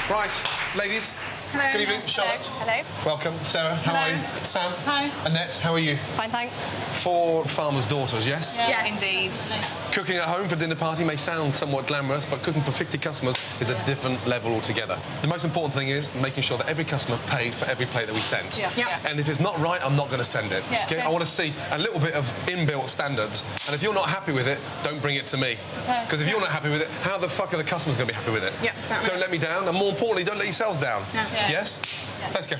Right, ladies. Hello. Good evening, Charlotte. Hello. Welcome, Sarah. How are you? Sam. Hi. Annette, how are you? Fine, thanks. 4 farmers' daughters, yes? Yes, indeed. Cooking at home for a dinner party may sound somewhat glamorous, but cooking for 50 customers is a different level altogether. The most important thing is making sure that every customer pays for every plate that we send. Yeah. And if it's not right, I'm not going to send it. Yeah. Okay? I want to see a little bit of inbuilt standards. And if you're not happy with it, don't bring it to me. Because if you're not happy with it, how the fuck are the customers going to be happy with it? Yeah, exactly. Don't let me down, and more importantly, don't let yourselves down. Yeah. Yes? Yeah. Let's go.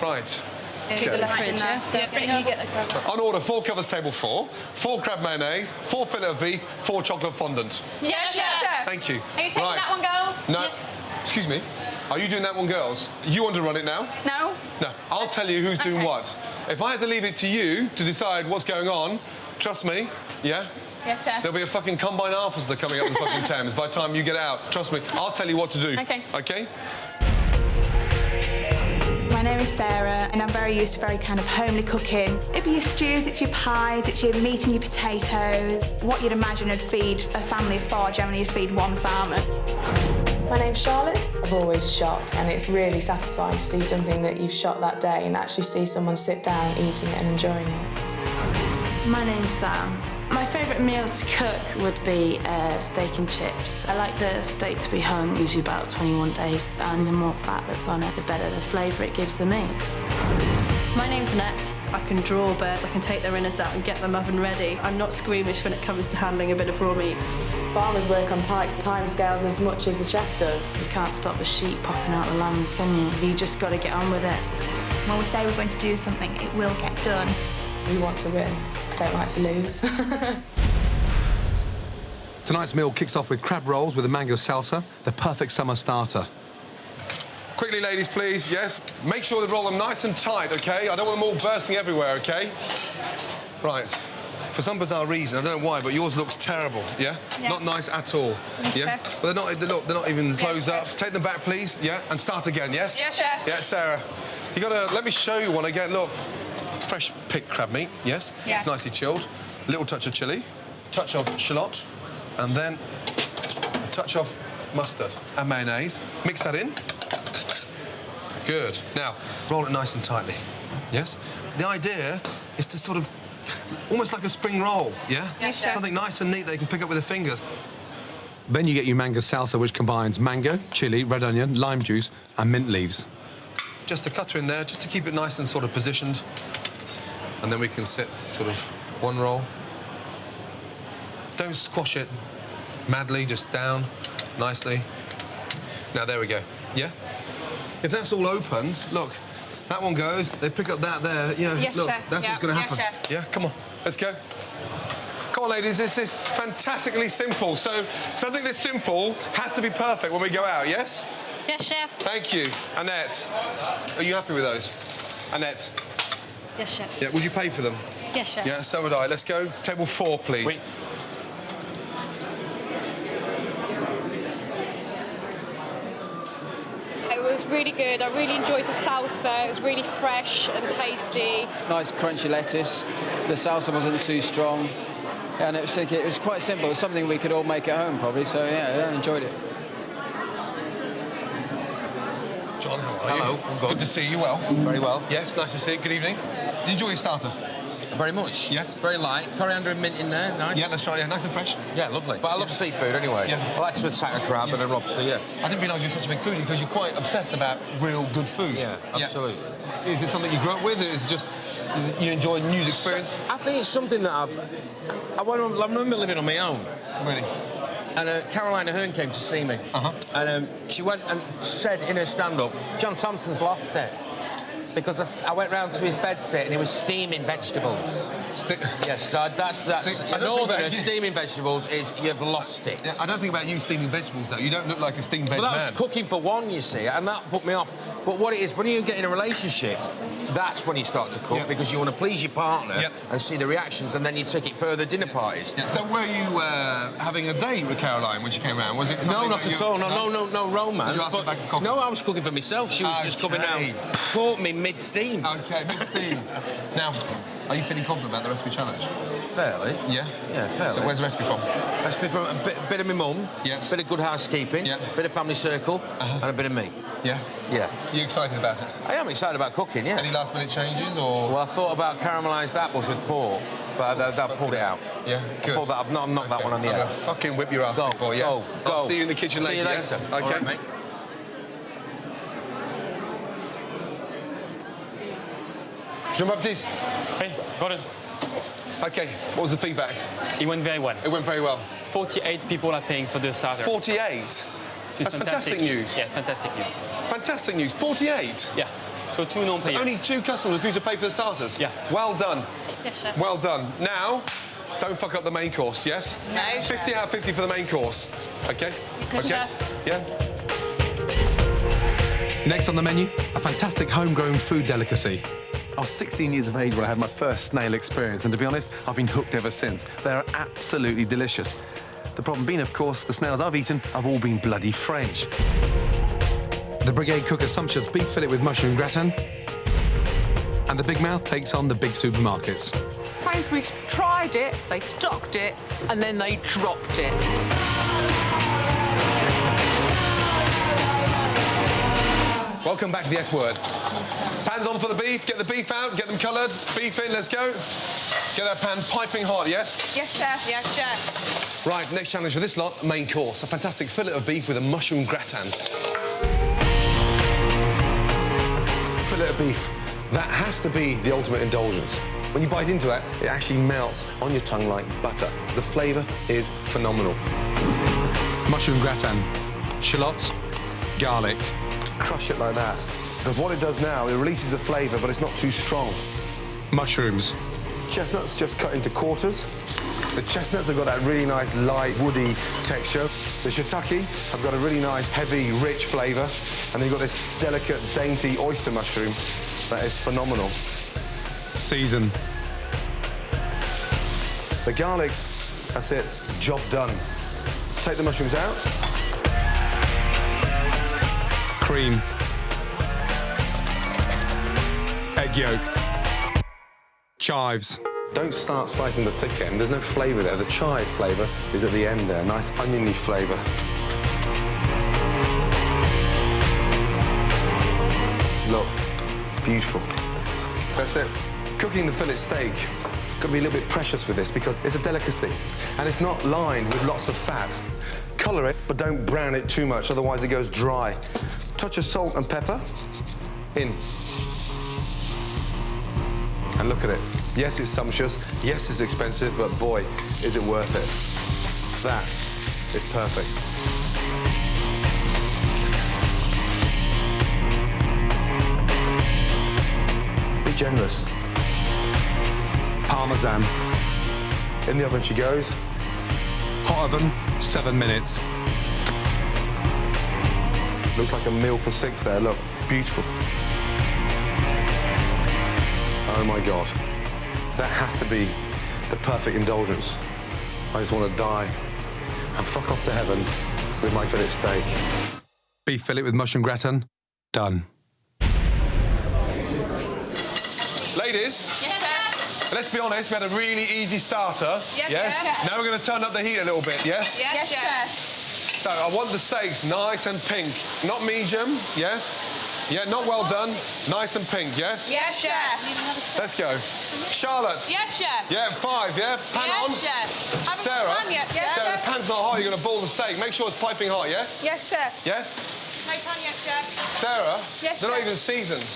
Right. Keep the fridge, yeah? You get the crab. On order, 4 covers table 4, 4 crab mayonnaise, 4 fillet of beef, 4 chocolate fondant. Yes, chef. Thank you. Are you taking that one, girls? No. Yeah. Excuse me. Are you doing that one, girls? You want to run it now? No. No. I'll tell you who's doing Okay. what. If I had to leave it to you to decide what's going on, trust me, yeah? Yes, chef. There'll be a fucking combine officer coming up the fucking Thames by the time you get out. Trust me, I'll tell you what to do. Okay. Okay? My name is Sarah, and I'm very used to very kind of homely cooking. It'd be your stews, it's your pies, it's your meat and your potatoes. What you'd imagine would feed a family of 4, generally you'd feed 1 farmer. My name's Charlotte. I've always shot, and it's really satisfying to see something that you've shot that day and actually see someone sit down, eating it and enjoying it. My name's Sam. My favourite meals to cook would be steak and chips. I like the steak to be hung, usually about 21 days, and the more fat that's on it, the better the flavour it gives the meat. My name's Annette. I can draw birds, I can take their innards out and get them oven ready. I'm not squeamish when it comes to handling a bit of raw meat. Farmers work on tight timescales as much as the chef does. You can't stop the sheep popping out the lambs, can you? You just got to get on with it. When we say we're going to do something, it will get done. We want to win. I don't like to lose. Tonight's meal kicks off with crab rolls with a mango salsa, the perfect summer starter. Quickly, ladies, please, yes? Make sure they roll them nice and tight, OK? I don't want them all bursting everywhere, OK? Right. For some bizarre reason, I don't know why, but yours looks terrible, yeah? Not nice at all, yeah? But they're not even closed up. Take them back, please, yeah? And start again, yes? Yes, chef. Yeah, Sarah. You gotta, let me show you one again, look. Fresh picked crab meat, yes? Yes. It's nicely chilled. Little touch of chilli, touch of shallot, and then a touch of mustard and mayonnaise. Mix that in. Good. Now, roll it nice and tightly, yes? The idea is to sort of, almost like a spring roll, yeah? Yes, chef. Something nice and neat that you can pick up with their fingers. Then you get your mango salsa, which combines mango, chilli, red onion, lime juice, and mint leaves. Just a cutter in there, just to keep it nice and sort of positioned. And then we can sit sort of one roll. Don't squash it madly, just down nicely. Now, there we go, yeah? If that's all open, look, that one goes, they pick up that there, you know, Yes, look, chef. that's what's going to Yes, happen. chef. Yeah, come on, let's go. Come on, ladies, this is fantastically simple. So something this simple has to be perfect when we go out, yes? Yes, chef. Thank you. Annette, are you happy with those? Annette? Yes, chef. Yeah, would you pay for them? Yes, chef. Yeah, so would I. Let's go. Table 4, please. Wait. It was really good. I really enjoyed the salsa. It was really fresh and tasty. Nice crunchy lettuce. The salsa wasn't too strong. And it was quite simple. It was something we could all make at home, probably. So, yeah, I enjoyed it. John, how are you? Hello, I'm good. Good to see you well. Very well. Yes, nice to see you. Good evening. Did you enjoy your starter? Very much. Yes. Very light. Coriander and mint in there, nice. Yeah, that's right. Yeah, nice and fresh. Yeah, lovely. But I love seafood anyway. Yeah. I like to attack a crab and a lobster, yeah. I didn't realise you were such a big foodie because you're quite obsessed about real good food. Yeah, absolutely. Is it something you grew up with, or is it just you enjoy news experience? I think it's something that I remember living on my own. Really? And Caroline Ahern came to see me. And she went and said in her stand-up, John Thompson's lost it. Because I went round to his bedsit and he was steaming vegetables. Yes, so that's in Northern, steaming vegetables is you've lost it. Yeah, I don't think about you steaming vegetables, though. You don't look like a steamed veg Well, that's man. cooking for one, you see, and that put me off. But what it is, when you get in a relationship, that's when you start to cook, because you want to please your partner and see the reactions, and then you take it further dinner parties. Yeah. So were you having a date with Caroline when she came round? Was it No, not at all. No romance. Did you ask her back for coffee? No, I was cooking for myself. She was just coming round, caught me mid-steam. OK, mid-steam. Now, are you feeling confident about the recipe challenge? Fairly. Yeah? Yeah, fairly. Where's the recipe from? Recipe from a bit of my mum, Yes. bit of Good Housekeeping, bit of Family Circle, and a bit of me. Yeah? Yeah. You excited about it? I am excited about cooking, yeah. Any last-minute changes, or...? Well, I thought about caramelised apples with pork, but I pulled it out. Yeah, good. I pulled that, I've knocked that one on the head. I'm gonna fucking whip your ass, Go, big boy, yes? go. I'll see you in the kitchen See you later, later. yes? Okay. All right, mate. Jean-Baptiste. Hey, got it. Okay, what was the feedback? It went very well. It went very well. 48 people are paying for the starter. 48? That's fantastic news. Yeah, fantastic news. Fantastic news. 48? Yeah. So 2 non-payers. So only 2 customers refuse to pay for the starters? Yeah. Well done. Yes, chef. Well done. Now, don't fuck up the main course, yes? No, 50 out of 50 for the main course. Okay? Good, okay? chef. Yeah? Next on the menu, a fantastic homegrown food delicacy. I was 16 years of age when I had my first snail experience, and to be honest, I've been hooked ever since. They're absolutely delicious. The problem being, of course, the snails I've eaten have all been bloody French. The Brigade cook a sumptuous beef fillet with mushroom gratin, and the Big Mouth takes on the big supermarkets. Sainsbury's tried it, they stocked it, and then they dropped it. Welcome back to the F word. Pans on for the beef, get the beef out, get them coloured, beef in, let's go. Get that pan piping hot, yes? Yes, chef. Yes, chef. Right, next challenge for this lot, main course. A fantastic fillet of beef with a mushroom gratin. Fillet of beef. That has to be the ultimate indulgence. When you bite into it, it actually melts on your tongue like butter. The flavour is phenomenal. Mushroom gratin, shallots, garlic. Crush it like that. Because what it does now, it releases the flavour, but it's not too strong. Mushrooms. Chestnuts just cut into quarters. The chestnuts have got that really nice, light, woody texture. The shiitake have got a really nice, heavy, rich flavour. And then you've got this delicate, dainty oyster mushroom that is phenomenal. Season. The garlic, that's it, job done. Take the mushrooms out. Cream. Egg yolk. Chives. Don't start slicing the thick end. There's no flavour there. The chive flavour is at the end there. Nice oniony flavour. Look, beautiful. That's it. Cooking the fillet steak, got to be a little bit precious with this because it's a delicacy and it's not lined with lots of fat. Colour it, but don't brown it too much, otherwise it goes dry. Touch of salt and pepper in. And look at it. Yes, it's sumptuous. Yes, it's expensive, but boy, is it worth it. That is perfect. Be generous. Parmesan. In the oven she goes. Hot oven, 7 minutes. Looks like a meal for 6 there, look. Beautiful. Oh my God. That has to be the perfect indulgence. I just want to die and fuck off to heaven with my fillet steak. Beef fillet with mushroom gratin, done. Ladies, let's be honest, we had a really easy starter. Yes? Now we're going to turn up the heat a little bit, yes? Yes, chef. So I want the steaks nice and pink. Not medium, yes? Yeah, not well done. Nice and pink, yes? Yes, chef. Let's go. Charlotte. Yes, chef. Yeah, 5, yeah? Pan on. Yes, chef. Haven't Sarah. got pan yet. Yes, Sarah, chef. the pan's not hot, you're going to boil the steak. Make sure it's piping hot, yes? Yes, chef. Yes? No pan yet, chef. Sarah? Yes, they're not chef. even seasoned.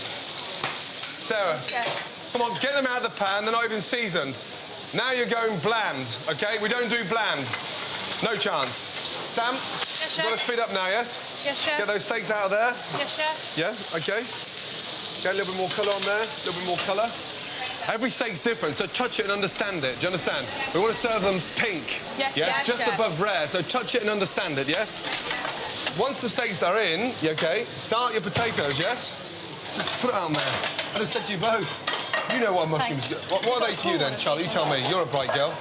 Sarah? Yes. Come on, get them out of the pan, they're not even seasoned. Now you're going bland, OK? We don't do bland. No chance. Sam? Yes, You've got to chef. speed up now, yes? Yes, chef. Get those steaks out of there. Yes, chef. Yeah, OK. Get a little bit more colour on there, a little bit more colour. Every steak's different, so touch it and understand it. Do you understand? We want to serve them pink. Yes, yeah? yes, Just chef. above rare, so touch it and understand it, yes? Once the steaks are in, OK, start your potatoes, yes? Just put it on there. I just said to you both. You know what mushrooms... What are they to you then, Charlie? You tell me. You're a bright girl.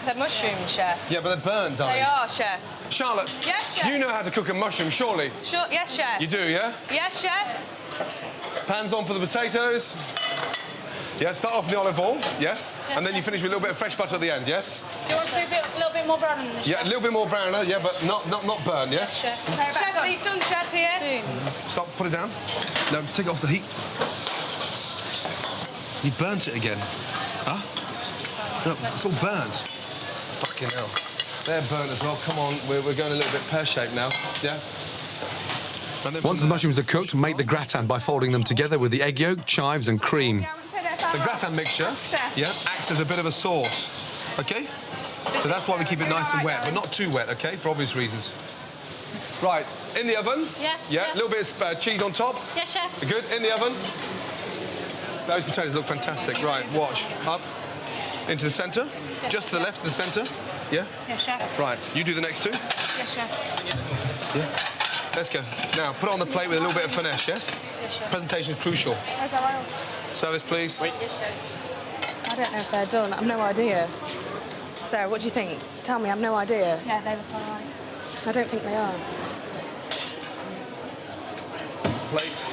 They're mushrooms, chef. Yeah, but they're burnt, darling. They are, chef. Charlotte, Yes, chef. you know how to cook a mushroom, surely? Sure. Yes, chef. You do, yeah? Yes, chef. Pans on for the potatoes. Yeah, start off in the olive oil, yes? And then you finish with a little bit of fresh butter at the end, yes? Do you want to do a little bit more brown in the Yeah, a little bit more browner, yeah, but not burned, yes? Chef, please, done, chef here. Stop, put it down. No, take it off the heat. You burnt it again. Huh? No, it's all burnt. Fucking hell. They're burnt as well. Come on, we're going a little bit pear-shaped now, yeah? Once the mushrooms are cooked, make the gratin by folding them together with the egg yolk, chives and cream. The gratin mixture, yeah, acts as a bit of a sauce, OK? So that's why we keep it nice and wet, but not too wet, OK, for obvious reasons. Right, in the oven. Yes. Yeah, a little bit of cheese on top. Yes, chef. Good, in the oven. Those potatoes look fantastic. Right, watch. Up, into the centre. Just to the left of the centre. Yeah? Yes, chef. Right, you do the next two. Yes, chef. Yeah. Let's go. Now, put it on the plate with a little bit of finesse, yes? Yes, chef. Presentation is crucial. Where's our oil? Service, please. Wait. Yes, chef. I don't know if they're done. I've no idea. Sarah, what do you think? Tell me, I've no idea. Yeah, they look all right. I don't think they are. Plate.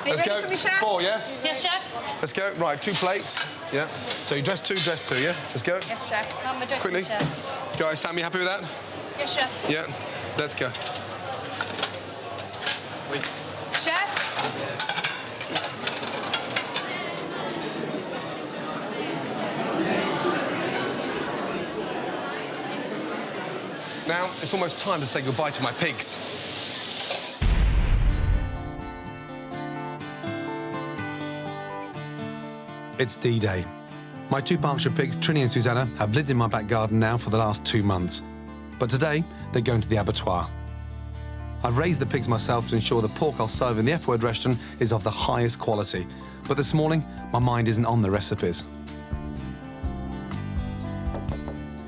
Are you Let's ready go. for me, chef? 4, yes? Yes, chef. Let's go. Right, 2 plates. Yeah. So you dress 2, yeah? Let's go. Yes, chef. I'm dressing, Quickly. chef. Guys, Sam, you happy with that? Yes, chef. Yeah. Let's go. Chef? Now, it's almost time to say goodbye to my pigs. It's D-Day. My 2 Berkshire pigs, Trini and Susanna, have lived in my back garden now for the last 2 months. But today, they're going to the abattoir. I've raised the pigs myself to ensure the pork I'll serve in the F-word restaurant is of the highest quality. But this morning, my mind isn't on the recipes.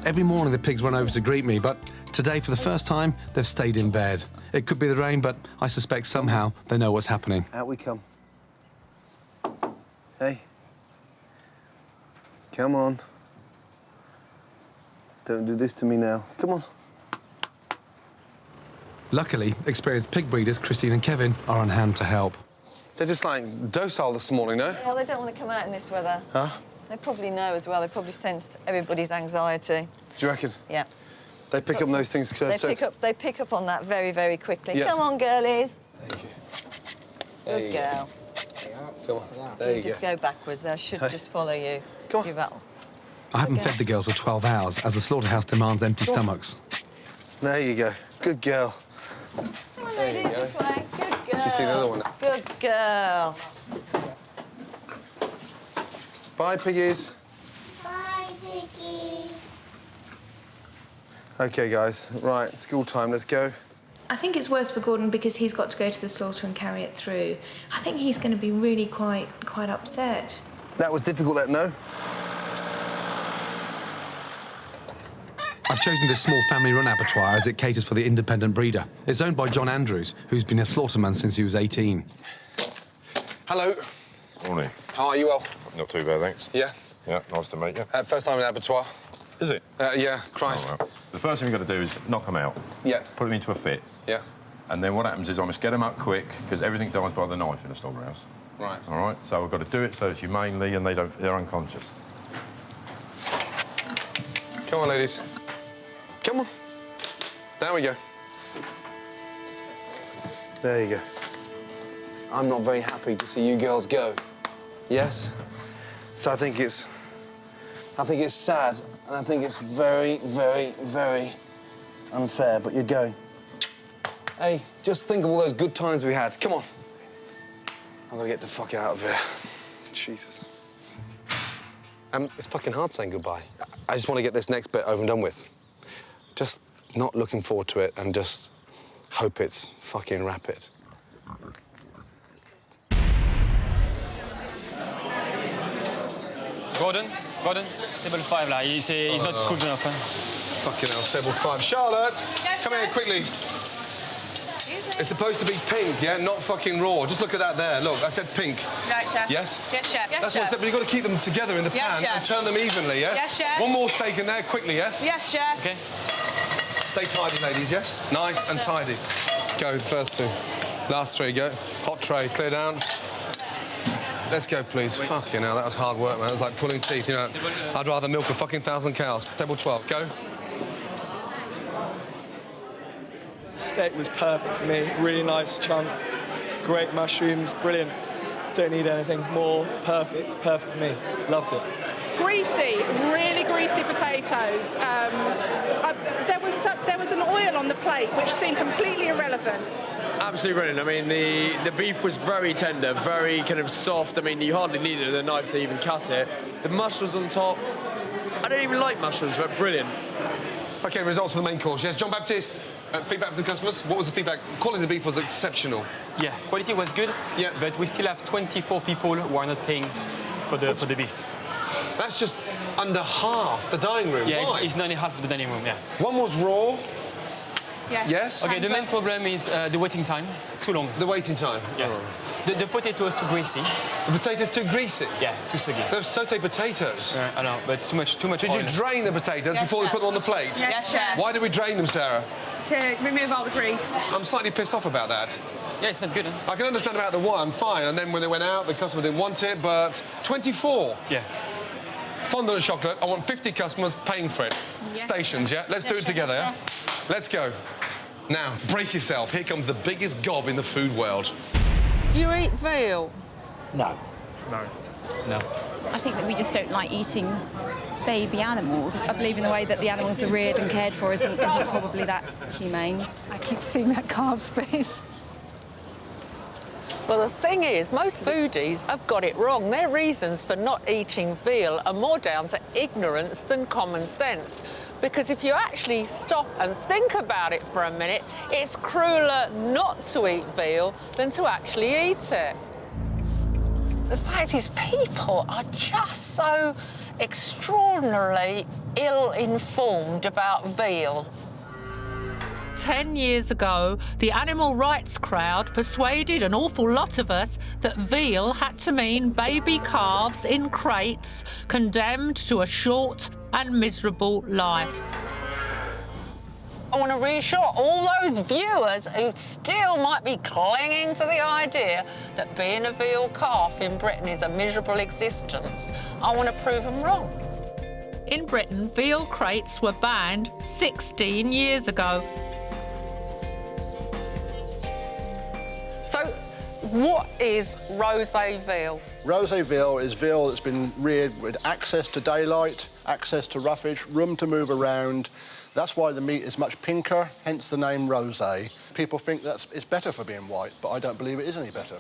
Every morning the pigs run over to greet me, but today, for the first time, they've stayed in bed. It could be the rain, but I suspect somehow they know what's happening. Out we come. Hey. Come on. Don't do this to me now. Come on. Luckily, experienced pig breeders Christine and Kevin are on hand to help. They're just like docile this morning, no? Yeah, they don't want to come out in this weather. Huh? They probably know as well. They probably sense everybody's anxiety. Do you reckon? Yeah. They pick up those things because They pick up on that very, very quickly. Yeah. Come on, girlies. Thank you. Good girl. Come on. There you Just go backwards. They should just follow you. Come on. You rattle. I haven't fed the girls for 12 hours, as the slaughterhouse demands empty stomachs. There you go. Good girl. Come on, ladies, this way. Good girl. Did you see the other one? Good girl. Bye, piggies. Bye, Piggy. OK, guys. Right, school time. Let's go. I think it's worse for Gordon because he's got to go to the slaughter and carry it through. I think he's going to be really quite upset. That was difficult, that, no? I've chosen this small family-run abattoir as it caters for the independent breeder. It's owned by John Andrews, who's been a slaughterman since he was 18. Hello. Morning. How are you? Well? Not too bad, thanks. Yeah? Yeah, nice to meet you. First time in an abattoir. Is it? Yeah, Christ. Oh, well. The first thing you've got to do is knock them out. Yeah. Put them into a fit. Yeah. And then what happens is I must get them up quick, because everything dies by the knife in a slaughterhouse. Right. All right? So I've got to do it so it's humanely and they're unconscious. Come on, ladies. Come on. There we go. There you go. I'm not very happy to see you girls go. Yes? So I think it's sad, and I think it's very, very, very unfair, but you're going. Hey, just think of all those good times we had. Come on. I'm gonna get the fuck out of here. Jesus. It's fucking hard saying goodbye. I just want to get this next bit over and done with. Just not looking forward to it and just hope it's fucking rapid. Gordon, table 5 là, he's not cooked enough. Huh? Fucking hell, table 5. Charlotte, come here quickly. It's supposed to be pink, yeah, not fucking raw. Just look at that there. Look, I said pink. Right, chef. Yes? Yes, chef. Yes, That's chef. what I said, but you've got to keep them together in the Yes, pan chef. and turn them evenly, yes? Yes, chef. One more steak in there, quickly, yes? Yes, chef. Okay. Stay tidy, ladies, yes? Nice and tidy. Go, first 2. Last 3, go. Hot tray, clear down. let's go, please. Fucking hell, that was hard work, man. It was like pulling teeth, you know. I'd rather milk a fucking 1,000 cows. Table 12, go. Steak was perfect for me. Really nice chunk. Great mushrooms, brilliant. Don't need anything more. Perfect for me. Loved it. Greasy, really greasy potatoes. There was an oil on the plate which seemed completely irrelevant. Absolutely brilliant. I mean, the beef was very tender, very kind of soft. I mean, you hardly needed a knife to even cut it. The mushrooms on top, I don't even like mushrooms, but brilliant. OK, results for the main course. Yes, John Baptiste, feedback from the customers. What was the feedback? Quality of the beef was exceptional. Yeah, quality was good, but we still have 24 people who are not paying for the beef. That's just under half the dining room. Yeah, Why? it's nearly half of the dining room, yeah. One was raw. Yes. Yes? OK, the main problem is the waiting time. Too long. The waiting time? Yeah. Oh. The potatoes too greasy. The potatoes too greasy? Yeah, too soggy. They're sauté potatoes. I know, but too much Did oil. you drain the potatoes before we put them on the plate? Yes, Chef. Why did we drain them, Sarah? To remove all the grease. I'm slightly pissed off about that. Yeah, it's not good, huh? I can understand about the one, fine, and then when it went out, the customer didn't want it, but 24? Yeah. Fondant and chocolate, I want 50 customers paying for it. Yeah. Stations, yeah? Let's do it together, yeah? Let's go. Now, brace yourself. Here comes the biggest gob in the food world. Do you eat veal? No. No. No. I think that we just don't like eating baby animals. I believe in the way that the animals are reared and cared for isn't probably that humane. I keep seeing that calf's face. Well, the thing is, most foodies have got it wrong. Their reasons for not eating veal are more down to ignorance than common sense. Because if you actually stop and think about it for a minute, it's crueler not to eat veal than to actually eat it. The fact is, people are just so extraordinarily ill-informed about veal. 10 years ago, the animal rights crowd persuaded an awful lot of us that veal had to mean baby calves in crates condemned to a short and miserable life. I want to reassure all those viewers who still might be clinging to the idea that being a veal calf in Britain is a miserable existence. I want to prove them wrong. In Britain, veal crates were banned 16 years ago. So, what is rosé veal? Rosé veal is veal that's been reared with access to daylight, access to roughage, room to move around. That's why the meat is much pinker, hence the name rosé. People think it's better for being white, but I don't believe it is any better.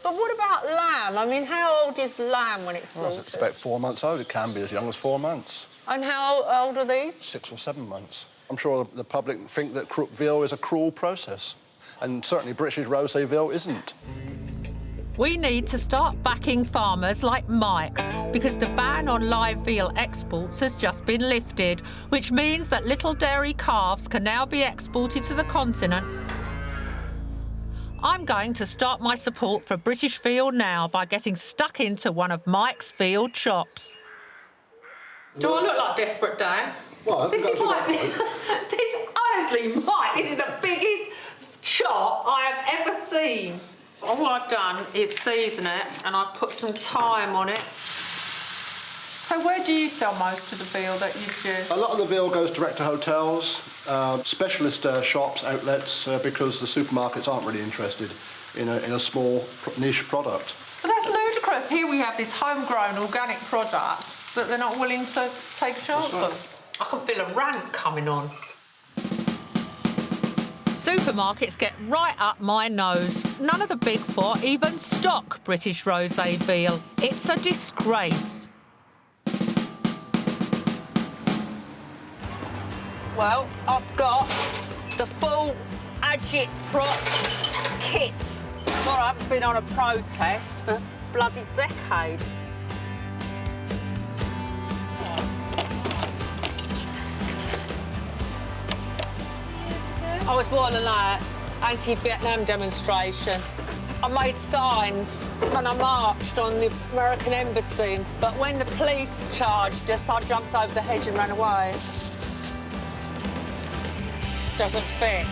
But what about lamb? I mean, how old is lamb when it's slaughtered? It's about 4 months old. It can be as young as 4 months. And how old are these? 6 or 7 months. I'm sure the public think that veal is a cruel process, and certainly British rosé veal isn't. We need to start backing farmers like Mike because the ban on live veal exports has just been lifted, which means that little dairy calves can now be exported to the continent. I'm going to start my support for British veal now by getting stuck into one of Mike's veal chops. Do I look like Desperate Dan? Well, this is like... this, honestly, Mike, this is the biggest chop I have ever seen. All I've done is season it and I've put some thyme on it. So where do you sell most of the veal that you produce? A lot of the veal goes direct to hotels, specialist shops, outlets, because the supermarkets aren't really interested in a small niche product. But that's ludicrous. Here we have this homegrown organic product that they're not willing to take a chance on. I can feel a rant coming on. Supermarkets get right up my nose. None of the big four even stock British rosé veal. It's a disgrace. Well, I've got the full agit-prop kit. Well, I haven't been on a protest for bloody decades. I was born in that anti-Vietnam demonstration. I made signs and I marched on the American embassy, but when the police charged us, I jumped over the hedge and ran away. Doesn't fit.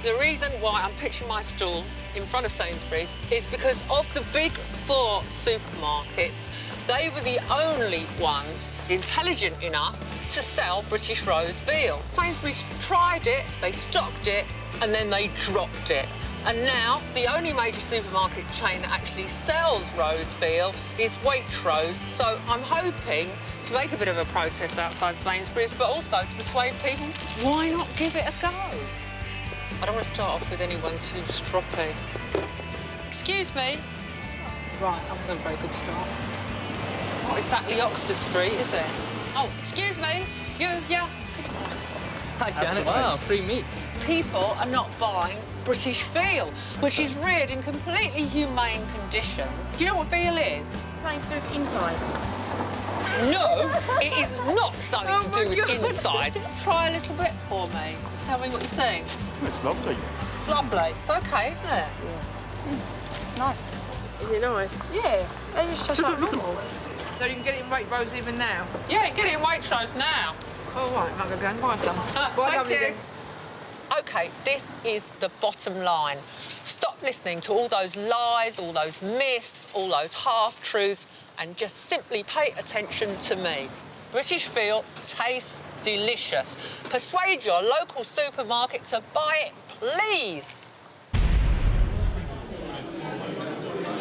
The reason why I'm pitching my stall in front of Sainsbury's is because of the big four supermarkets. They were the only ones intelligent enough to sell British rose veal. Sainsbury's tried it, they stocked it, and then they dropped it. And now, the only major supermarket chain that actually sells rose veal is Waitrose. So I'm hoping to make a bit of a protest outside Sainsbury's, but also to persuade people, why not give it a go? I don't want to start off with anyone too stroppy. Excuse me. Right, that wasn't a very good start. Not exactly Oxford Street, is it? Oh, excuse me. You, yeah. Hi, Janet. Wow, free meat. People are not buying British veal, which is reared in completely humane conditions. Do you know what veal is? Something to do with insides. No, it is not something to do with insides. Try a little bit for me. Tell me what you think. It's lovely. It's lovely. It's OK, isn't it? It's nice. Is it nice? Yeah. They just taste like normal. So you can get it in Waitrose even now? Yeah, get it in Waitrose now. Oh, right. I'm going to go and buy some. Thank you. OK, this is the bottom line. Stop listening to all those lies, all those myths, all those half-truths, and just simply pay attention to me. British veal tastes delicious. Persuade your local supermarket to buy it, please.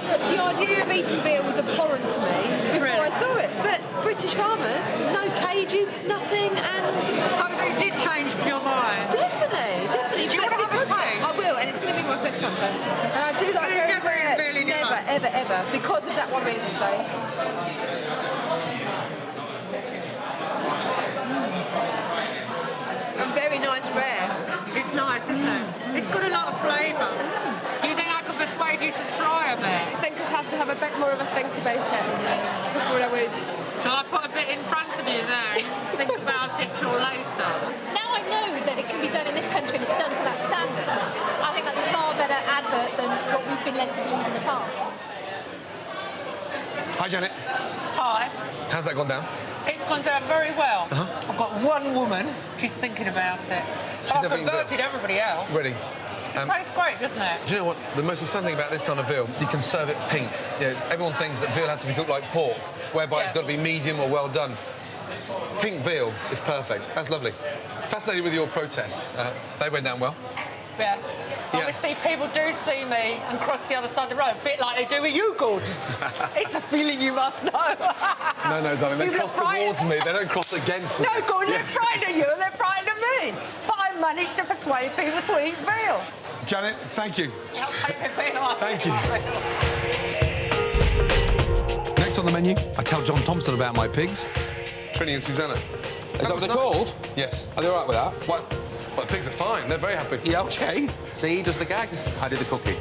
The idea of eating veal was abhorrent to me before I saw it. But British farmers, no cages, nothing, and... So they did change your mind? Definitely. Do you want to have a taste? I will, and it's going to be my first time, so... And I do like very rare, never, ever, because of that one reason, so... And very nice rare. It's nice, isn't it? It's got a lot of flavour. Do you think I could persuade you to try a bit? I think I'd have to have a bit more of a think about it before I would. Shall I put a bit in front of you there and think about it till later? Now I know that it can be done in this country and it's done to that standard. I think that's a far better advert than what we've been led to believe in the past. Hi, Janet. Hi. How's that gone down? It's gone down very well. I've got one woman, she's thinking about it. I've converted everybody else. Ready. It tastes great, doesn't it? Do you know what? The most exciting thing about this kind of veal, you can serve it pink. You know, everyone thinks that veal has to be cooked like pork, whereby it's got to be medium or well done. Pink veal is perfect. That's lovely. Fascinated with your protests. They went down well. Yeah. Obviously, people do see me and cross the other side of the road, a bit like they do with you, Gordon. It's a feeling you must know. No, darling, they cross towards me. They don't cross against me. No, Gordon, they're frightened of you and they're frightened of me. But I managed to persuade people to eat veal. Janet, thank you. Thank you. Next on the menu, I tell John Thompson about my pigs. Trini and Susanna. Is that what they're called? Yes. Are they all right with that? What? Well, the pigs are fine. They're very happy. Yeah, OK. See, he does the gags. I do the cooking.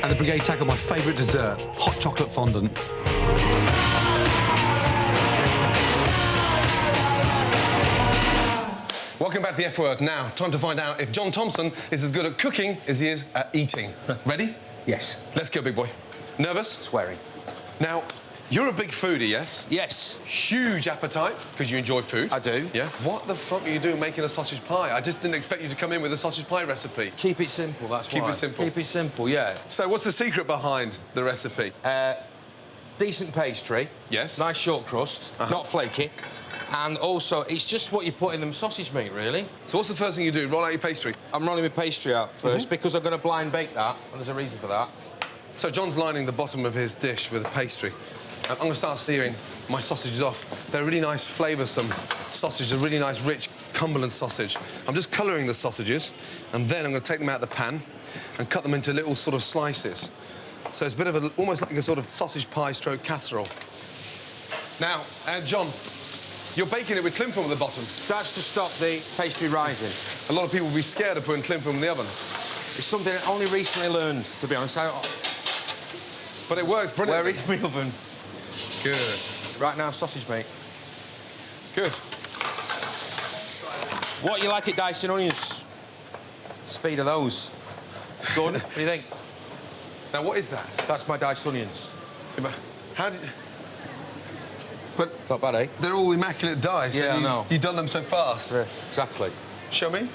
And the brigade tackle my favourite dessert, hot chocolate fondant. Welcome back to the F Word. Now, time to find out if John Thompson is as good at cooking as he is at eating. Ready? Yes. Let's go, big boy. Nervous? Swearing. Now, you're a big foodie, yes? Yes. Huge appetite, because you enjoy food. I do. Yeah. What the fuck are you doing making a sausage pie? I just didn't expect you to come in with a sausage pie recipe. Keep it simple, that's why. Keep it simple. Keep it simple, yeah. So what's the secret behind the recipe? Decent pastry. Yes. Nice short crust, not flaky. And also, it's just what you put in them sausage meat, really. So what's the first thing you do? Roll out your pastry? I'm rolling my pastry out first because I'm going to blind bake that, and there's a reason for that. So John's lining the bottom of his dish with a pastry. I'm going to start searing my sausages off. They're really nice, flavoursome sausages, a really nice, rich Cumberland sausage. I'm just colouring the sausages, and then I'm going to take them out of the pan and cut them into little sort of slices. So it's a bit of almost like a sort of sausage pie stroke casserole. Now, John, you're baking it with cling film at the bottom. That's to stop the pastry rising. A lot of people will be scared of putting cling film in the oven. It's something I only recently learned, to be honest. But it works brilliantly. Where is my oven? Good. Right now, sausage meat. Good. What you like it diced in onions? Speed of those. Gordon, what do you think? Now, what is that? That's my diced onions. Yeah, but how did... But... Not bad, eh? They're all immaculate diced. Yeah, I know. You've done them so fast. Yeah, exactly. Show me.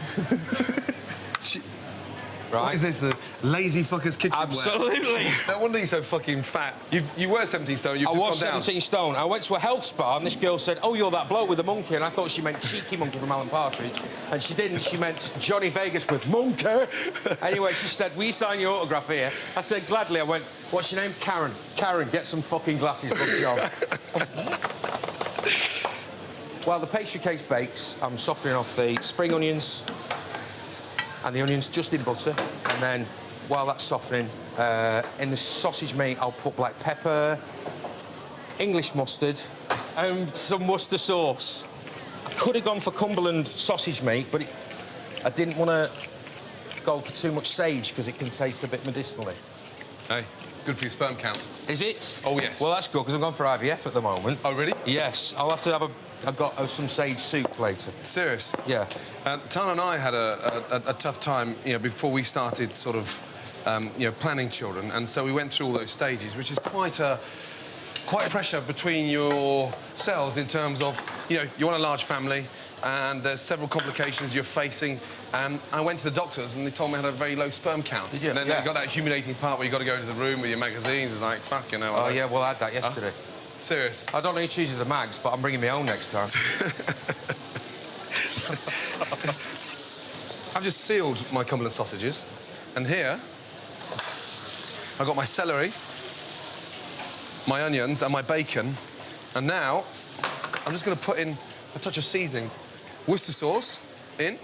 Right. What is this, the lazy fucker's kitchen? Absolutely. No wonder you're so fucking fat. You were 17 stone, you've I just was gone down. 17 stone. I went to a health spa and this girl said, oh, you're that bloke with the monkey. And I thought she meant cheeky monkey from Alan Partridge. And she didn't. She meant Johnny Vegas with monkey. Anyway, she said, will you sign your autograph here? I said, gladly. I went, what's your name? Karen. Karen, get some fucking glasses, look John. While the pastry cake bakes, I'm softening off the spring onions and the onions just in butter. And then, while that's softening, in the sausage meat, I'll put black pepper, English mustard, and some Worcester sauce. I could have gone for Cumberland sausage meat, but I didn't want to go for too much sage because it can taste a bit medicinally. Hey, good for your sperm count. Is it? Oh, yes. Well, that's good, because I'm going for IVF at the moment. Oh, really? Yes. I'll have to have I've got some sage soup later. Serious? Yeah. Tana and I had a tough time, you know, before we started sort of, you know, planning children, and so we went through all those stages, which is quite a pressure between yourselves in terms of, you know, you want a large family, and there's several complications you're facing. And I went to the doctors, and they told me I had a very low sperm count. Did you? And then you got that humiliating part where you got to go into the room with your magazines. It's like, fuck, you know. Oh, yeah, well, I had that yesterday. Serious? I don't know who chooses the mags, but I'm bringing my own next time. I've just sealed my Cumberland sausages, and here I've got my celery, my onions, and my bacon, and now I'm just going to put in a touch of seasoning. Worcester sauce in.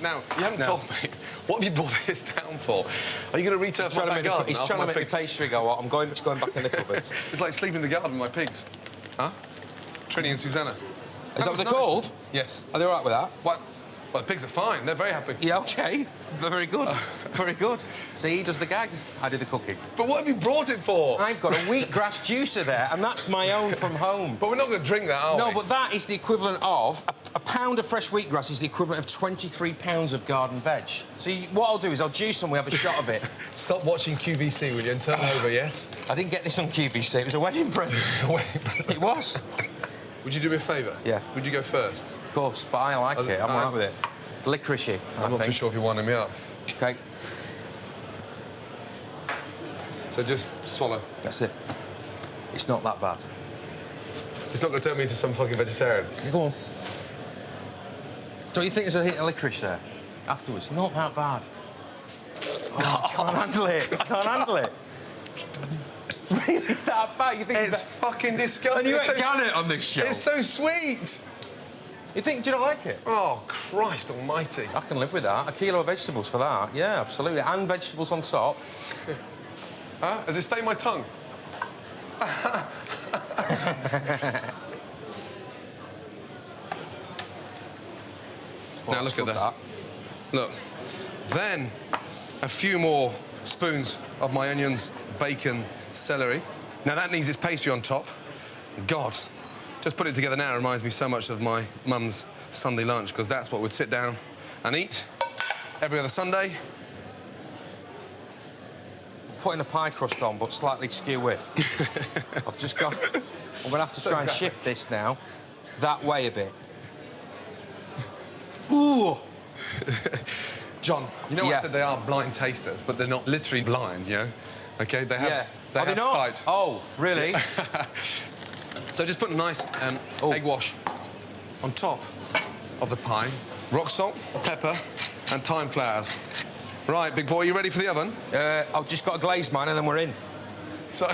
Now, you haven't told me, what have you brought this down for? Are you going to return my back garden? He's trying to make the pastry go up. I'm going back in the cupboard. It's like sleeping in the garden with my pigs. Huh? Trini and Susanna. Is that what they're called? Yes. Are they all right with that? What? Well, the pigs are fine. They're very happy. Yeah, OK. They're very good. Very good. See, he does the gags. I do the cooking. But what have you brought it for? I've got a wheatgrass juicer there, and that's my own from home. But we're not going to drink that, are we? No, but that is the equivalent of... A pound of fresh wheatgrass is the equivalent of 23 pounds of garden veg. So what I'll do is I'll juice them, we have a shot of it. Stop watching QVC, will you, and turn over, yes? I didn't get this on QVC. It was a wedding present. A wedding present? It was. Would you do me a favour? Yeah. Would you go first? Of course, but I like it. I'm all right with it. Licoricey, I'm not too sure if you're winding me up. OK. So just swallow. That's it. It's not that bad. It's not going to turn me into some fucking vegetarian. Go on. Don't you think there's a hint of licorice there? Afterwards? Not that bad. Oh, I can't handle it. I can't handle it. It's really that bad. You think it's fucking disgusting. And you ain't got it on this show. It's so sweet. You think, do you not like it? Oh, Christ almighty. I can live with that. A kilo of vegetables for that. Yeah, absolutely. And vegetables on top. Huh? Has it stained my tongue? Now look at that. Look. Then a few more spoons of my onions, bacon, celery. Now that needs its pastry on top. God, just putting it together now reminds me so much of my mum's Sunday lunch, because that's what we'd sit down and eat every other Sunday. Putting a pie crust on, but slightly skew with. I've just got... I'm going to have to try and shift this now that way a bit. Ooh! John, you know I said they are blind tasters, but they're not literally blind, you know? OK, they have, they have sight. Oh, really? Yeah. So just put a nice egg wash on top of the pie. Rock salt, pepper, and thyme flowers. Right, big boy, you ready for the oven? I've just got to glaze mine and then we're in. So...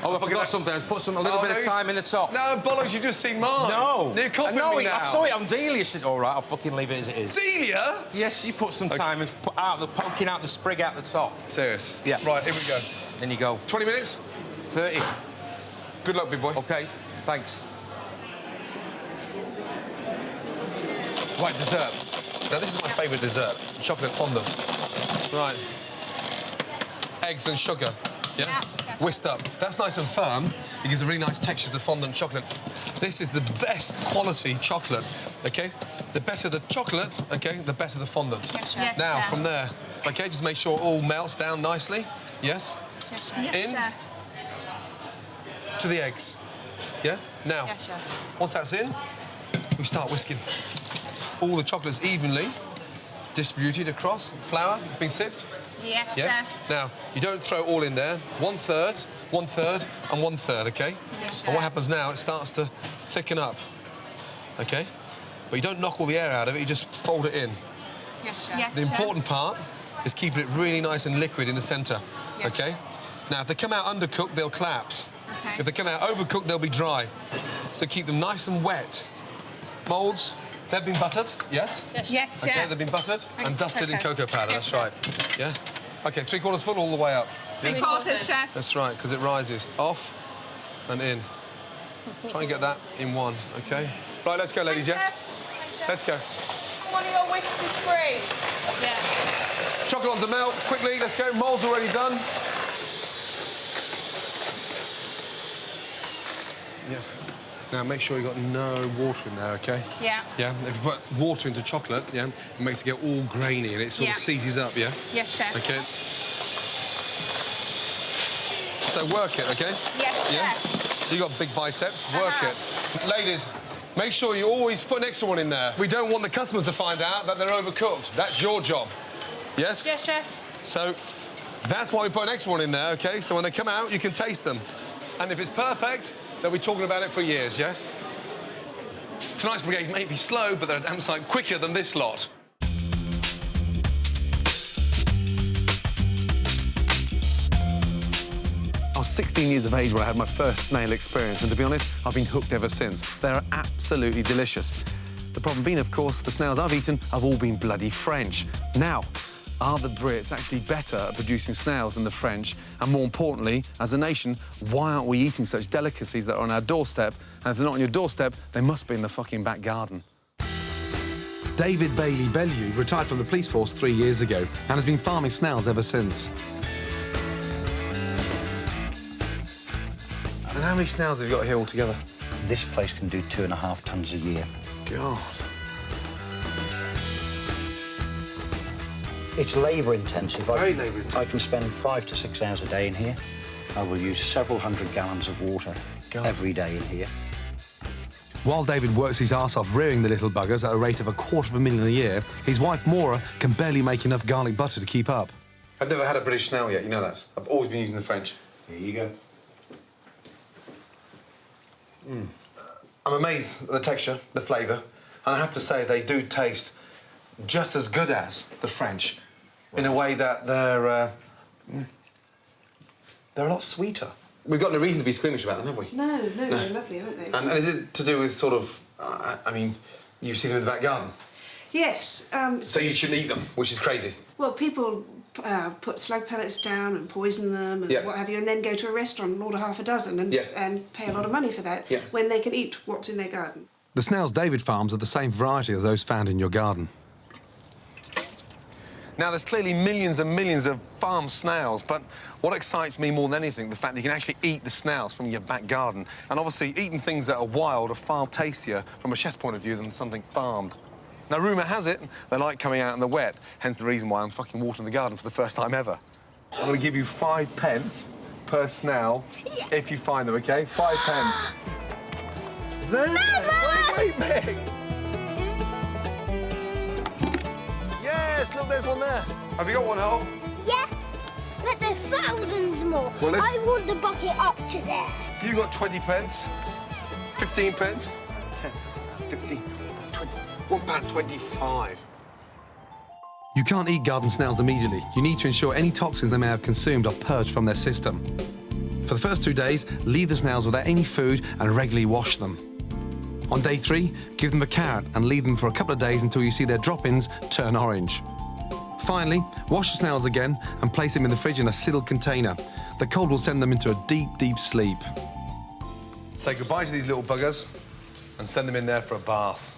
I forgot something. I put a little bit of thyme in the top. No, bollocks, you just seen mine. No. You're copying me now. I saw it on Delia. Said, all right, I'll fucking leave it as it is. Delia? Yes, you put some thyme and poking out the sprig out the top. Serious? Yeah. Right, here we go. In you go. 20 minutes? 30. Good luck, big boy. OK, thanks. Right, dessert. Now, this is my favourite dessert, chocolate fondant. Right. Eggs and sugar. Yeah? Whisked up. That's nice and firm. It gives a really nice texture to fondant chocolate. This is the best quality chocolate, OK? The better the chocolate, OK, the better the fondant. Yes, now, chef. from there, OK, just make sure it all melts down nicely. Yes? Yes, chef. In. To the eggs. Yeah? Now, once that's in, we start whisking all the chocolates evenly distributed across. Flour, it's been sieved. Yes, Yeah? Chef. Now, you don't throw it all in there. 1/3, 1/3, and 1/3, OK? Yes, And what Chef. happens now, it starts to thicken up, OK? But you don't knock all the air out of it, you just fold it in. Yes, Chef. Yes, The important part is keeping it really nice and liquid in the centre, Yes. OK? Now, if they come out undercooked, they'll collapse. Okay. If they come out overcooked, they'll be dry. So keep them nice and wet. Moulds, they've been buttered, yes? Yes, OK, Chef. they've been buttered and dusted in cocoa powder, Yes, that's right. Yeah? OK, 3/4 full all the way up. Yeah? 3/4, Chef. That's right, because it rises. Off and in. Try and get that in one, OK? Right, let's go, ladies, yeah? Let's go. One of your whisks is free. Yeah. Chocolate on to melt, quickly, let's go. Moulds already done. Yeah. Now, make sure you've got no water in there, OK? Yeah. Yeah, if you put water into chocolate, yeah, it makes it get all grainy and it sort of Yeah. seizes up, yeah? Yes, Chef. OK. So work it, OK? Yes, Yeah? Chef. You got big biceps, work it. Ladies, make sure you always put an extra one in there. We don't want the customers to find out that they're overcooked. That's your job. Yes? Yes, Chef. So that's why we put an extra one in there, OK? So when they come out, you can taste them. And if it's perfect, they'll be talking about it for years, yes? Tonight's brigade may be slow, but they're a damn sight quicker than this lot. I was 16 years of age when I had my first snail experience, and to be honest, I've been hooked ever since. They're absolutely delicious. The problem being, of course, the snails I've eaten have all been bloody French. Now, are the Brits actually better at producing snails than the French? And more importantly, as a nation, why aren't we eating such delicacies that are on our doorstep? And if they're not on your doorstep, they must be in the fucking back garden. David Bailey Bellew retired from the police force 3 years ago and has been farming snails ever since. And how many snails have you got here altogether? This place can do 2.5 tons a year. God. It's labour intensive. Very labour intensive. I can spend 5 to 6 hours a day in here. I will use several hundred gallons of water every day in here. While David works his arse off rearing the little buggers at a rate of $250,000 a year, his wife Maura can barely make enough garlic butter to keep up. I've never had a British snail yet, you know that. I've always been using the French. Here you go. I'm amazed at the texture, the flavour, and I have to say they do taste just as good as the French, in a way that they're a lot sweeter. We've got no reason to be squeamish about them, have we? No, they're lovely, aren't they? And is it to do with sort of, I mean, you see them in the back garden? Yes. So you shouldn't eat them, which is crazy. Well, people put slug pellets down and poison them and what have you, and then go to a restaurant and order half a dozen and pay a lot of money for that when they can eat what's in their garden. The snails David farms are the same variety as those found in your garden. Now, there's clearly millions and millions of farm snails, but what excites me more than anything, the fact that you can actually eat the snails from your back garden. And obviously, eating things that are wild are far tastier from a chef's point of view than something farmed. Now, rumour has it, they like coming out in the wet, hence the reason why I'm fucking watering the garden for the first time ever. I'm going to give you 5 pence per snail if you find them, OK? 5 pence. There! Wait, Meg! Yes, look, there's one there. Have you got one, Hal? Yeah, but there's thousands more. Well, I want the bucket up to there. You got 20 pence, 15 pence, 10, 15, 20, £1.25. You can't eat garden snails immediately. You need to ensure any toxins they may have consumed are purged from their system. For the first 2 days, leave the snails without any food and regularly wash them. On day 3, give them a carrot and leave them for a couple of days until you see their drop-ins turn orange. Finally, wash the snails again and place them in the fridge in a sealed container. The cold will send them into a deep, deep sleep. Say goodbye to these little buggers and send them in there for a bath.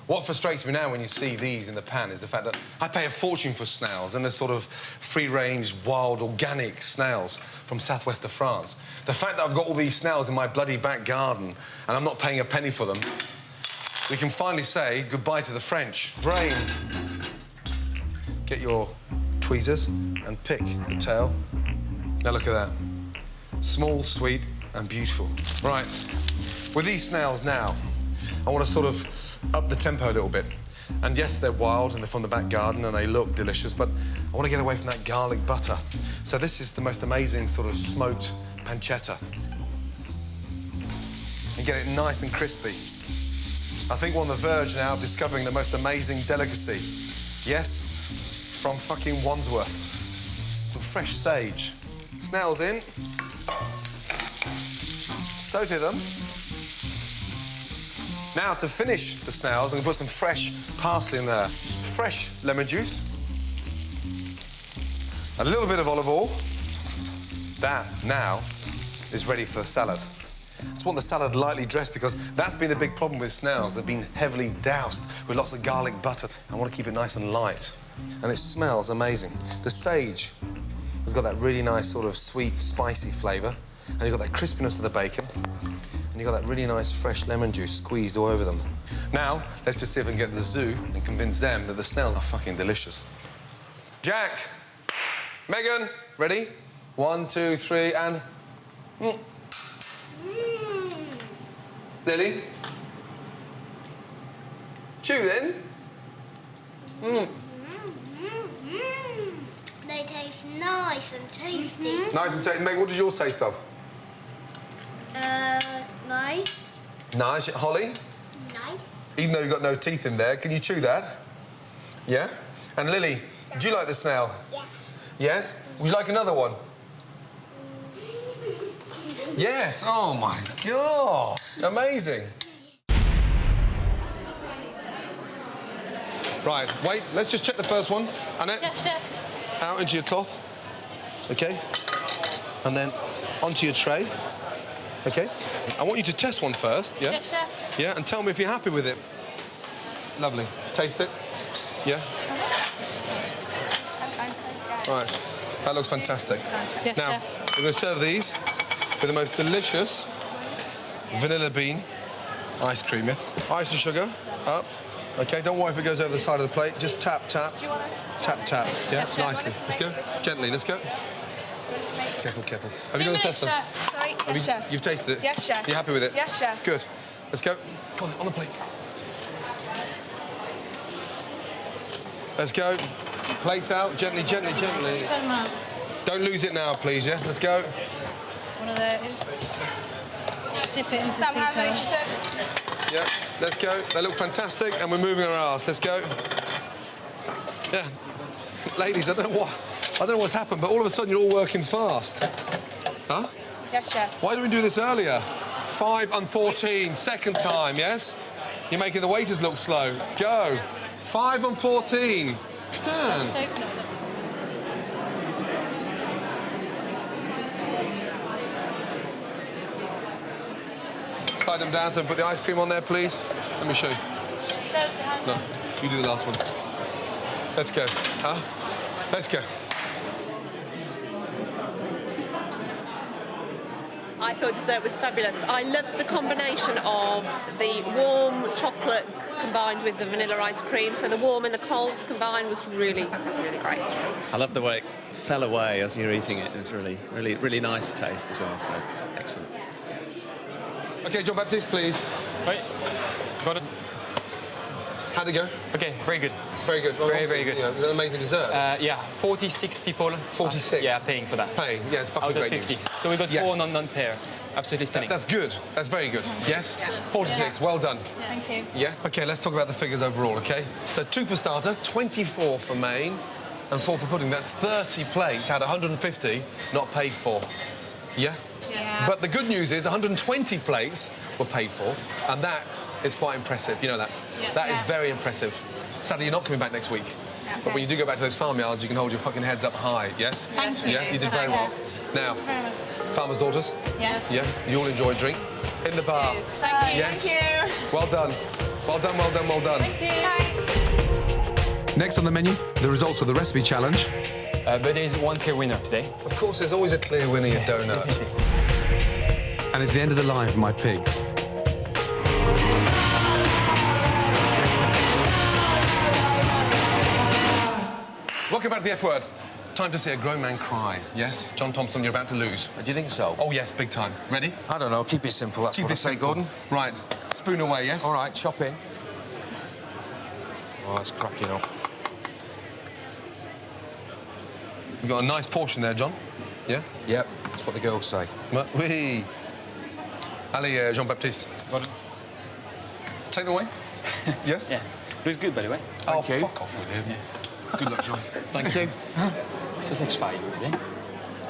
What frustrates me now when you see these in the pan is the fact that I pay a fortune for snails, and they're sort of free-range, wild, organic snails from southwest of France. The fact that I've got all these snails in my bloody back garden and I'm not paying a penny for them, we can finally say goodbye to the French. Drain. Get your tweezers and pick the tail. Now look at that. Small, sweet and beautiful. Right, with these snails now, I want to sort of up the tempo a little bit. And yes, they're wild and they're from the back garden and they look delicious, but I want to get away from that garlic butter. So this is the most amazing sort of smoked pancetta. And get it nice and crispy. I think we're on the verge now of discovering the most amazing delicacy. Yes, from fucking Wandsworth. Some fresh sage. Snails in. Sauté them. Now, to finish the snails, I'm going to put some fresh parsley in there. Fresh lemon juice. A little bit of olive oil. That, now, is ready for the salad. I just want the salad lightly dressed because that's been the big problem with snails. They've been heavily doused with lots of garlic butter. I want to keep it nice and light. And it smells amazing. The sage has got that really nice sort of sweet, spicy flavour. And you've got that crispiness of the bacon. And you've got that really nice fresh lemon juice squeezed all over them. Now, let's just see if we can get to the zoo and convince them that the snails are fucking delicious. Jack, Megan, ready? 1, 2, 3, and... Lily? Chew then. They taste nice and tasty. Nice and tasty. Meg, what does yours taste of? Nice. Nice. Holly? Nice. Even though you've got no teeth in there, can you chew that? Yeah? And Lily, do you like the snail? Yeah. Yes? Would you like another one? Yes. Oh, my God. Amazing. Right, wait, let's just check the first one. Annette? Yes, chef. Out into your cloth. OK. And then onto your tray. OK. I want you to test one first, yeah? Yes, chef. Yeah, and tell me if you're happy with it. Lovely. Taste it. Yeah? I'm so scared. Right. That looks fantastic. Yes, now, chef. we're going to serve these with the most delicious vanilla bean ice cream, yeah? Ice and sugar, up. OK, don't worry if it goes over the side of the plate. Just tap, tap. Tap, tap. Yeah, Yes, chef. nicely. Let's go. Gently, let's go. Careful, careful. Have you got the tester? Sorry, yes, chef. You've tasted it? Yes, chef. You happy with it? Yes, chef. Good. Let's go. Go on the plate. Let's go. Plates out. Gently, gently, gently. Don't lose it now, please, yeah? Let's go. One of those. Tip it into Sam, the how tea many towel. you serve? Yeah, let's go. They look fantastic, and we're moving our arse. Let's go. Yeah. Ladies, I don't know what's happened, but all of a sudden you're all working fast. Huh? Yes, chef. Why didn't we do this earlier? 5 and 14, second time, yes? You're making the waiters look slow. Go. 5 and 14. Turn. Just open it with them. Slide them down, so put the ice cream on there, please. Let me show you. No, you do the last one. Let's go. Huh? Let's go. I thought dessert was fabulous. I loved the combination of the warm chocolate combined with the vanilla ice cream. So the warm and the cold combined was really, really great. I love the way it fell away as you're eating it. It was really, really, really nice taste as well. So excellent. OK, John Baptiste, please. Right. Got it. How'd it go? OK, very good. Very good. Well, very, very good. You know, it was an amazing dessert. Yeah, 46 people. 46? Yeah, paying for that. Paying, yeah, it's fucking Out of great 50. news. So we got Yes. 4 non-pair. Absolutely stunning. That's good. That's very good. Yes? Yeah. 46, well done. Thank you. Yeah? OK, let's talk about the figures overall, OK? So 2 for starter, 24 for main, and 4 for pudding. That's 30 plates out of 150 not paid for. Yeah? Yeah. But the good news is 120 plates were paid for, and that is quite impressive. You know that? Yeah. That is Yeah. very impressive. Sadly, you're not coming back next week. Okay. But when you do go back to those farmyards, you can hold your fucking heads up high, yes? Thank you. Yeah, you did very well. Now, farmers' daughters? Yes. Yeah, you all enjoy a drink? In the bar? Cheers. Thank you. Yes. Thank you. Well done. Well done, well done, well done. Thank you. Thanks. Next on the menu, the results of the recipe challenge. But there is one clear winner today. Of course, there's always a clear winner, you donut. And it's the end of the line for my pigs. Welcome back to the F word. Time to see a grown man cry. Yes, John Thompson, you're about to lose. Do you think so? Oh, yes, big time. Ready? I don't know. Keep it simple. That's Keep what I it say, simple. Gordon. Right, spoon away, yes? All right, chop in. Oh, it's cracking up. We've got a nice portion there, John. Yeah? Yep, that's what the girls say. Oui. Allez, Jean-Baptiste. Take them away. Yes? Yeah. Looks good, by the way. Oh, fuck off with him. Good luck, John. Thank you. So what's expired today?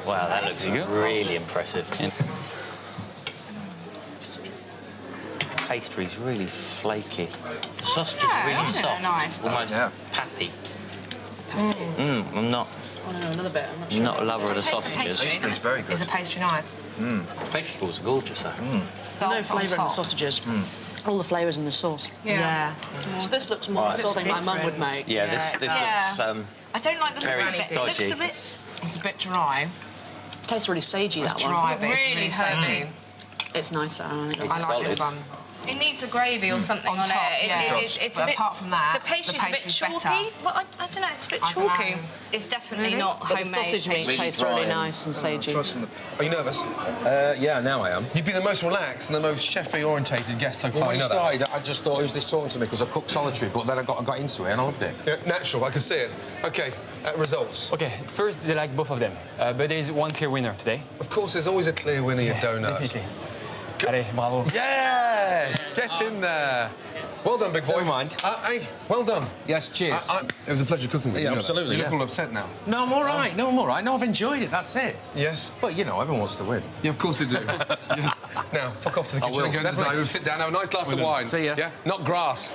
Wow, that looks really impressive. Pastry's really flaky. The sausage is really soft, nice. almost happy. I'm not. Oh, no, another bit. I'm not a lover of the sausages. It's very good. Is the pastry nice? Vegetables are gorgeous, though. No flavour in the sausages. All the flavours in the sauce. Yeah. So this looks more like something my mum would make. Yeah, this looks I don't like the very stodgy. stodgy. It's a bit dry. It tastes really sagey, that one. dry, but it's really really sagey. It's nicer. I It's like solid. this one. It needs a gravy or something on, top, it. yeah. It's But a bit. apart from that, the pastry's the a bit pastry's chalky. better. Well, I don't know. It's a bit I don't chalky. know. It's definitely Really? not But homemade. the sausage meat pastry. tastes really nice and sagey. Are you nervous? Yeah, now I am. You've been the most relaxed and the most chefy-orientated guest so far. Well, when you you know that. started, I just thought, who's this talking to me? Because I cooked solitary, but then I got into it and I loved it. Yeah, natural. I can see it. Okay, results. Okay, first they like both of them, but there is one clear winner today. Of course, there's always a clear winner, you donut. Definitely. Allez, bravo. Yes! Get in there. Well done, big boy. Never mind. Hey, well done. Yes, cheers. It was a pleasure cooking with you. Yeah, you know that. absolutely, You look yeah. all upset now. No, I'm all right. No, I'm all right. No, I've enjoyed it. That's it. Yes? But, you know, everyone wants to win. Yeah, of course they do. Yeah. Now, fuck off to the I kitchen will, and go into the definitely. dining room, sit down, have a nice glass of wine. See ya. Yeah? Not grass.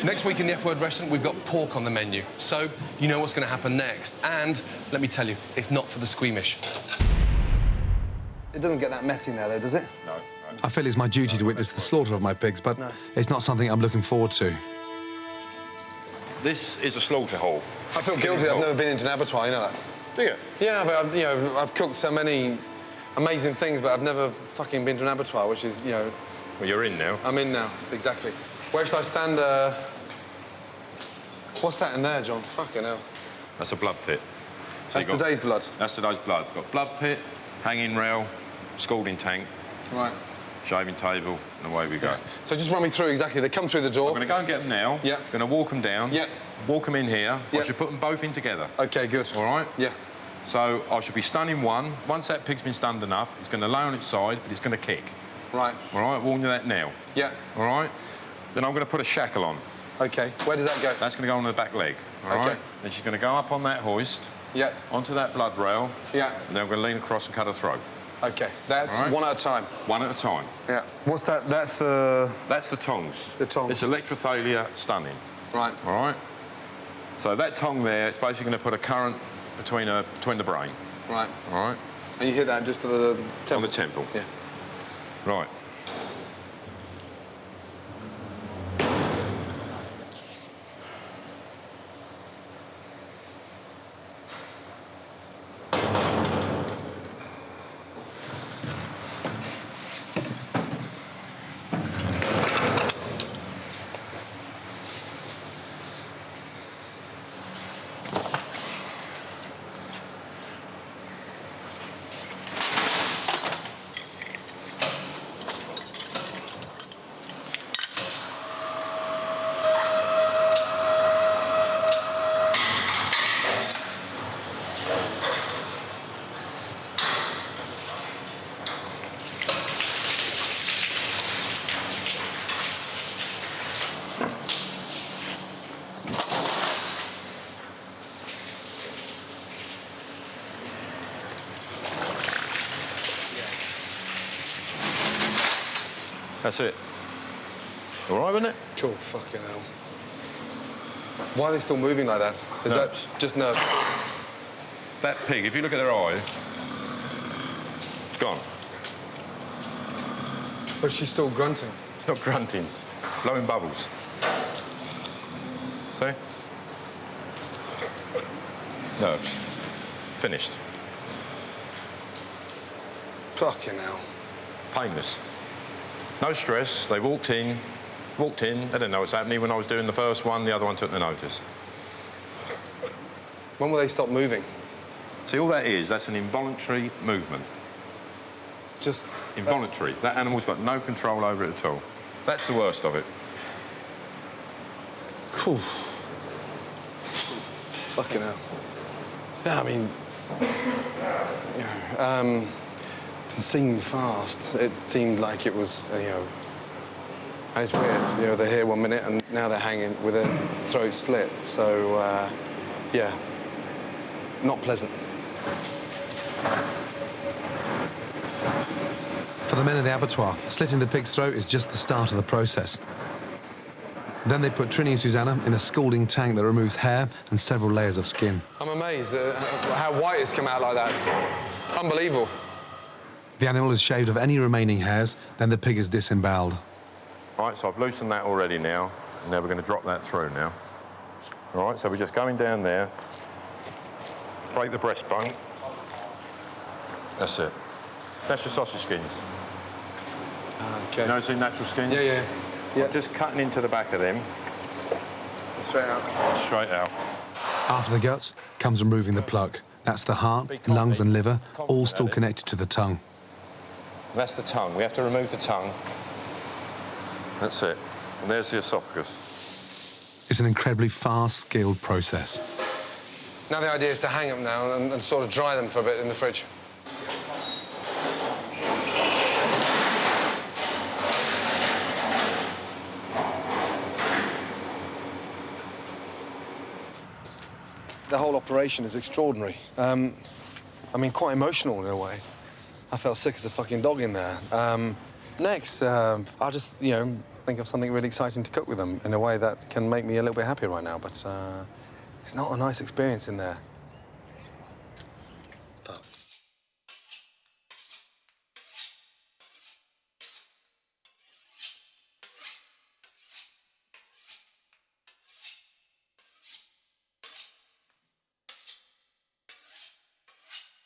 Next week in the F-Word restaurant, we've got pork on the menu. So, you know what's going to happen next. And, let me tell you, it's not for the squeamish. It doesn't get that messy now, though, does it? No. I feel it's my duty to witness the slaughter of my pigs, but it's not something I'm looking forward to. This is a slaughter hall. I feel guilty. I've never been into an abattoir, you know that? Do you? Yeah, but, you know, I've cooked so many amazing things, but I've never fucking been to an abattoir, which is, you know... Well, you're in now. I'm in now, exactly. Where should I stand? What's that in there, John? Fucking hell. That's a blood pit. That's today's blood? That's today's blood. Got blood pit, hanging rail, scalding tank, Right. shaving table, and away we go. So just run me through exactly. They come through the door. I'm going to go and get them now. Yeah. Going to walk them down. Yeah. Walk them in here. Yeah. I should put them both in together. OK, good. All right? Yeah. So I should be stunning one. Once that pig's been stunned enough, it's going to lay on its side, but it's going to kick. Right. All right? Warn you that now. Yeah. All right? Then I'm going to put a shackle on. OK. Where does that go? That's going to go on the back leg. All right? Then she's going to go up on that hoist. Yeah. Onto that blood rail. Yeah. And then I'm going to lean across and cut her throat. OK. That's All right? one at a time. One at a time. Yeah. What's that? That's the... That's the tongs. The tongs. It's electrophalia stunning. Right. All right? So that tongue there, it's basically going to put a current between the brain. Right. All right? And you hit that just to the temple? On the temple. Yeah. Right. That's it. All right, wasn't it? Cool, fucking hell. Why are they still moving like that? Is Nerves. that just nerves? That pig, if you look at their eye, it's gone. But she's still grunting. It's not grunting, blowing bubbles. See? Nerves. Finished. Fucking hell. Painless. No stress. They walked in. They didn't know what's happening. When I was doing the first one, the other one took the notice. When will they stop moving? See, all that is, that's an involuntary movement. Just... Involuntary. That animal's got no control over it at all. That's the worst of it. Whew. Fucking hell. Yeah, I mean, it seemed fast. It seemed like it was, you know, and it's weird. You know, they're here 1 minute and now they're hanging with their throat slit. So, yeah, not pleasant. For the men in the abattoir, slitting the pig's throat is just the start of the process. Then they put Trini and Susanna in a scalding tank that removes hair and several layers of skin. I'm amazed at how white it's come out like that. Unbelievable. The animal is shaved of any remaining hairs, then the pig is disemboweled. Right, so I've loosened that already now. Now we're going to drop that through now. All right, so we're just going down there. Break the breastbone. That's it. That's your sausage skins. Okay. You know, see natural skins? Yeah. I'm just cutting into the back of them. Straight out. Straight out. After the guts comes removing the pluck. That's the heart, lungs and liver, all still connected to the tongue. That's the tongue. We have to remove the tongue. That's it. And there's the esophagus. It's an incredibly fast, skilled process. Now the idea is to hang them now and sort of dry them for a bit in the fridge. The whole operation is extraordinary. I mean, quite emotional in a way. I felt sick as a fucking dog in there. Next, I'll just, you know, think of something really exciting to cook with them in a way that can make me a little bit happier right now, but it's not a nice experience in there.